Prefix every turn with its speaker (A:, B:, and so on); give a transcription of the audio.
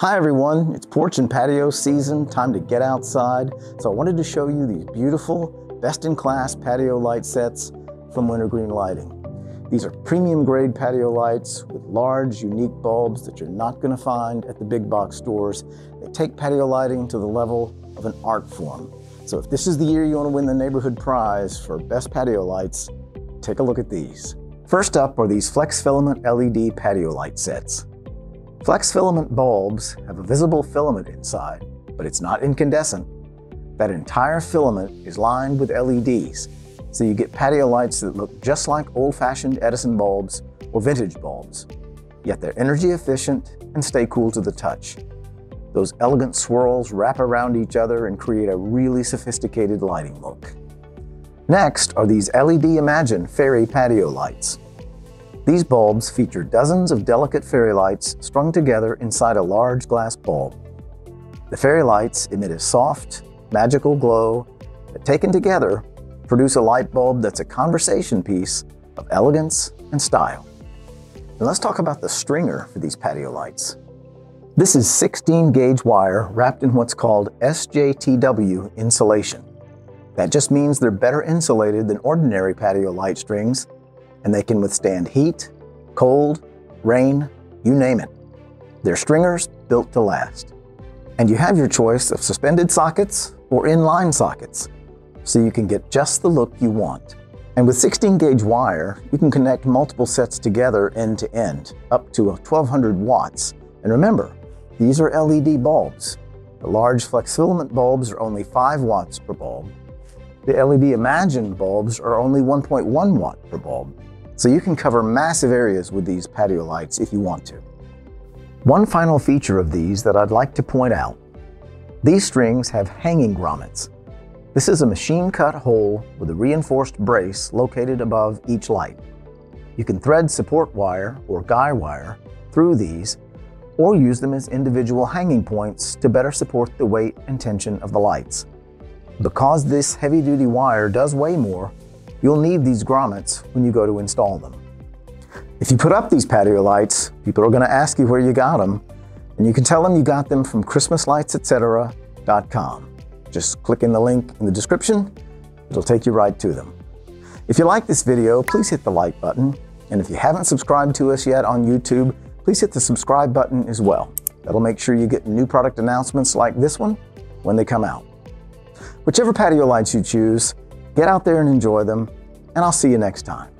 A: Hi everyone, it's porch and patio season, time to get outside. So I wanted to show you these beautiful, best-in-class patio light sets from Wintergreen Lighting. These are premium grade patio lights with large, unique bulbs that you're not going to find at the big box stores. They take patio lighting to the level of an art form. So if this is the year you want to win the neighborhood prize for best patio lights, take a look at these. First up are these Flex Filament LED patio light sets. Flex filament bulbs have a visible filament inside, but it's not incandescent. That entire filament is lined with LEDs, so you get patio lights that look just like old-fashioned Edison bulbs or vintage bulbs, yet they're energy efficient and stay cool to the touch. Those elegant swirls wrap around each other and create a really sophisticated lighting look. Next are these LED Imagine Fairy patio lights. These bulbs feature dozens of delicate fairy lights strung together inside a large glass bulb. The fairy lights emit a soft, magical glow that, taken together, produce a light bulb that's a conversation piece of elegance and style. And let's talk about the stringer for these patio lights. This is 16-gauge wire wrapped in what's called SJTW insulation. That just means they're better insulated than ordinary patio light strings, and they can withstand heat, cold, rain, you name it. They're stringers built to last. And you have your choice of suspended sockets or inline sockets, so you can get just the look you want. And with 16-gauge wire, you can connect multiple sets together end to end, up to 1200 watts. And remember, these are LED bulbs. The large Flex Filament bulbs are only 5 watts per bulb. The LED Imagine bulbs are only 1.1 watt per bulb. So you can cover massive areas with these patio lights if you want to. One final feature of these that I'd like to point out. These strings have hanging grommets. This is a machine-cut hole with a reinforced brace located above each light. You can thread support wire or guy wire through these, or use them as individual hanging points to better support the weight and tension of the lights. Because this heavy-duty wire does weigh more, you'll need these grommets when you go to install them. If you put up these patio lights, people are going to ask you where you got them, and you can tell them you got them from ChristmasLightsEtc. Just click in the link in the description, it'll take you right to them. If you like this video, please hit the like button, and if you haven't subscribed to us yet on YouTube, please hit the subscribe button as well. That'll make sure you get new product announcements like this one when they come out. Whichever patio lights you choose, get out there and enjoy them, and I'll see you next time.